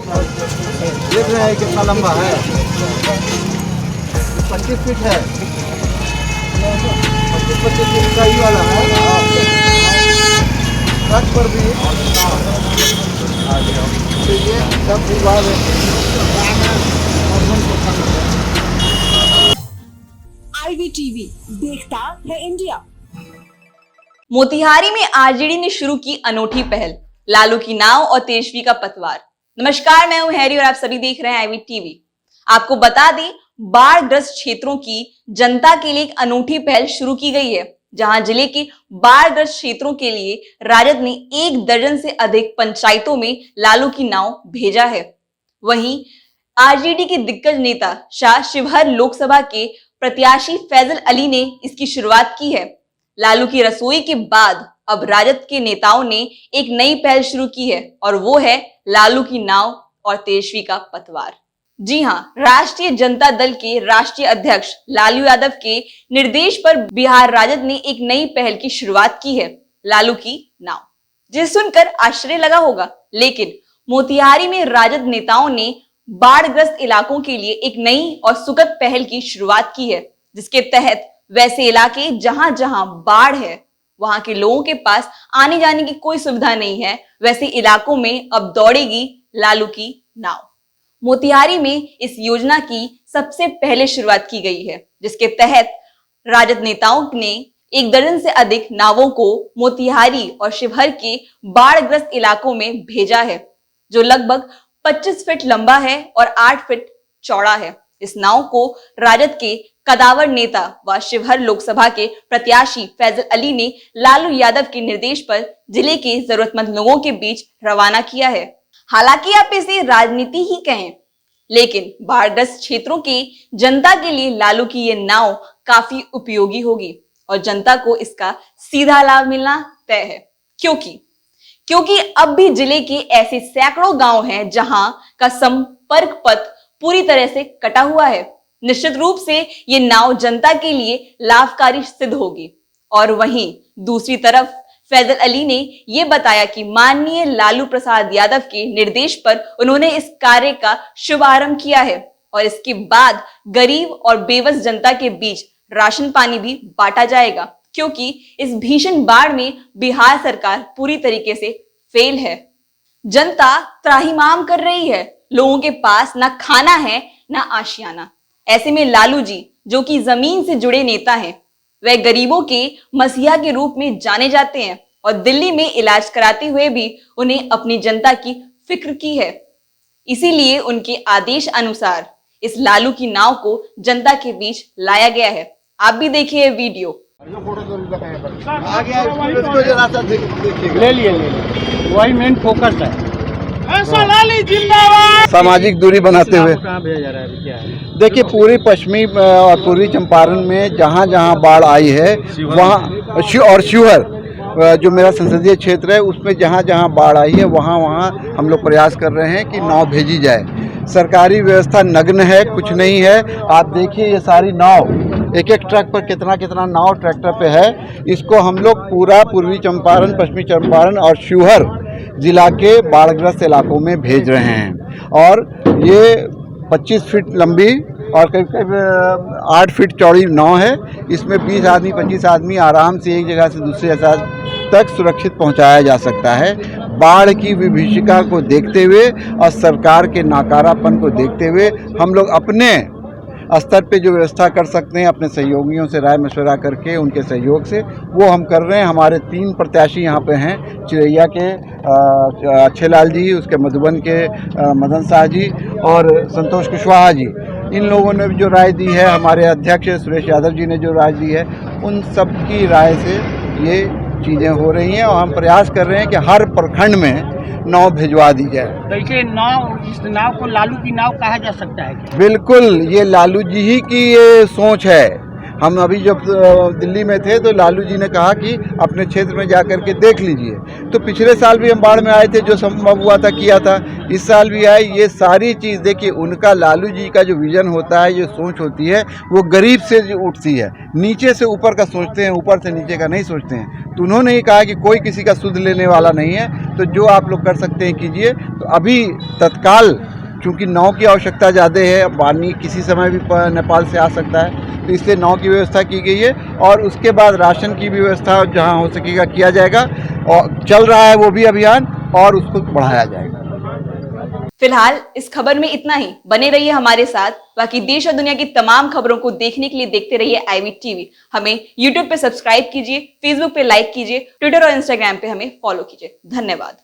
देख रहे हैं कितना लंबा है, 25 फीट है, 25 फीट का ही वाला है। ट्रक पर भी तो ये सब विभाग IVTV देखता है इंडिया। मोतिहारी में आरजेडी ने शुरू की अनोखी पहल, लालू की नाव और तेजस्वी का पतवार। नमस्कार, मैं हूं हैरी और आप सभी देख रहे हैं IVTV। आपको बता दें, बाढ़ग्रस्त क्षेत्रों की जनता के लिए एक अनूठी पहल शुरू की गई है, जहां जिले के बाढ़ग्रस्त क्षेत्रों के लिए राजद ने 1 दर्जन से अधिक पंचायतों में लालू की नाव भेजा है। वहीं आरजेडी के दिग्गज नेता शाह शिवहर लोकसभा के प्रत्याशी फैजल अली ने इसकी शुरुआत की है। लालू की रसोई के बाद अब राजद के नेताओं ने एक नई पहल शुरू की है और वो है लालू की नाव और तेजस्वी का पतवार। जी हां, राष्ट्रीय जनता दल के राष्ट्रीय अध्यक्ष लालू यादव के निर्देश पर बिहार राजद ने एक नई पहल की शुरुआत की है, लालू की नाव। जिसे सुनकर आश्चर्य लगा होगा, लेकिन मोतिहारी में राजद नेताओं ने बाढ़ग्रस्त इलाकों के लिए एक नई और सुखद पहल की शुरुआत की है, जिसके तहत वैसे इलाके जहां जहां बाढ़ है, वहां के लोगों के पास आने जाने की कोई सुविधा नहीं है, वैसे इलाकों में अब दौड़ेगी लालू की नाव। मोतिहारी में इस योजना की सबसे पहले शुरुआत की गई है, जिसके तहत राजद नेताओं ने 1 दर्जन से अधिक नावों को मोतिहारी और शिवहर के बाढ़ग्रस्त इलाकों में भेजा है, जो लगभग 25 फीट लंबा है और 8 फीट चौड़ा है। इस नाव को राजद के कदावर नेता व शिवहर लोकसभा के प्रत्याशी फैजल अली ने लालू यादव के निर्देश पर जिले के जरूरतमंद लोगों के बीच रवाना किया है। हालांकि आप इसे राजनीति ही कहें, लेकिन बाढ़ग्रस्त क्षेत्रों के जनता के लिए लालू की ये नाव काफी उपयोगी होगी और जनता को इसका सीधा लाभ मिलना तय है। क्योंकि अब भी जिले के ऐसे सैकड़ों गांव हैं जहां का संपर्क पथ पूरी तरह से कटा हुआ है। निश्चित रूप से ये नाव जनता के लिए लाभकारी सिद्ध होगी। और वहीं दूसरी तरफ फैजल अली ने यह बताया कि माननीय लालू प्रसाद यादव के निर्देश पर उन्होंने इस कार्य का शुभारंभ किया है और इसके बाद गरीब और बेबस जनता के बीच राशन पानी भी बांटा जाएगा, क्योंकि इस भीषण बाढ़ में बिहार सरकार पूरी तरीके से फेल है। जनता त्राहिमाम कर रही है, लोगों के पास ना खाना है ना आशियाना। ऐसे में लालू जी, जो कि जमीन से जुड़े नेता हैं, वह गरीबों के मसीहा के रूप में जाने जाते हैं और दिल्ली में इलाज कराते हुए भी उन्हें अपनी जनता की फिक्र की है। इसीलिए उनके आदेश अनुसार इस लालू की नाव को जनता के बीच लाया गया है। आप भी देखिए वीडियो। ले लिए वही मेन फोकस है। सामाजिक दूरी बनाते हुए कहाँ भेजा जा रहा है, क्या है? देखिए, पूरी पश्चिमी और पूर्वी चंपारण में जहाँ जहाँ बाढ़ आई है वहाँ और शिवहर जो मेरा संसदीय क्षेत्र है उसमें जहाँ जहाँ बाढ़ आई है वहाँ वहाँ हम लोग प्रयास कर रहे हैं कि नाव भेजी जाए। सरकारी व्यवस्था नग्न है, कुछ नहीं है। आप देखिए ये सारी नाव, एक एक ट्रक पर कितना कितना नाव ट्रैक्टर पे है। इसको हम लोग पूरा पूर्वी चंपारण, पश्चिमी चंपारण और शिवहर जिला के बाढ़ग्रस्त इलाकों में भेज रहे हैं। और ये 25 फीट लंबी और करीब करीब 8 फीट चौड़ी नाव है। इसमें 20 आदमी 25 आदमी आराम से एक जगह से दूसरी जगह तक सुरक्षित पहुंचाया जा सकता है। बाढ़ की विभीषिका को देखते हुए और सरकार के नाकारापन को देखते हुए हम लोग अपने स्तर पे जो व्यवस्था कर सकते हैं, अपने सहयोगियों से राय मशवरा करके उनके सहयोग से वो हम कर रहे हैं। हमारे 3 प्रत्याशी यहाँ पे हैं, चिरैया के अच्छे लाल जी, उसके मधुबन के मदन शाह जी और संतोष कुशवाहा जी। इन लोगों ने जो राय दी है, हमारे अध्यक्ष सुरेश यादव जी ने जो राय दी है, उन सब की राय से ये चीज़ें हो रही हैं और हम प्रयास कर रहे हैं कि हर प्रखंड में नाव भिजवा दी जाए। देखिए, इस नाव को लालू की नाव कहा जा सकता है क्या? बिल्कुल, ये लालू जी ही की ये सोच है। हम अभी जब दिल्ली में थे तो लालू जी ने कहा कि अपने क्षेत्र में जा कर के देख लीजिए। तो पिछले साल भी हम बाढ़ में आए थे, जो संभव हुआ था किया था, इस साल भी आए। ये सारी चीज़ देखिए, उनका लालू जी का जो विज़न होता है, जो सोच होती है, वो गरीब से जो उठती है, नीचे से ऊपर का सोचते हैं, ऊपर से नीचे का नहीं सोचते हैं। तो उन्होंने ही कहा कि कोई किसी का सुध लेने वाला नहीं है, तो जो आप लोग कर सकते हैं कीजिए। तो अभी तत्काल चूँकि नाव की आवश्यकता ज़्यादा है, पानी किसी समय भी नेपाल से आ सकता है, तो इसलिए नाव की व्यवस्था की गई है और उसके बाद राशन की भी व्यवस्था जहां हो सकेगा किया जाएगा और चल रहा है वो भी अभियान और उसको बढ़ाया जाएगा। फिलहाल इस खबर में इतना ही। बने रहिए हमारे साथ। बाकी देश और दुनिया की तमाम खबरों को देखने के लिए देखते रहिए IV TV। हमें YouTube पे सब्सक्राइब कीजिए, Facebook पे लाइक कीजिए, ट्विटर और इंस्टाग्राम पे हमें फॉलो कीजिए। धन्यवाद।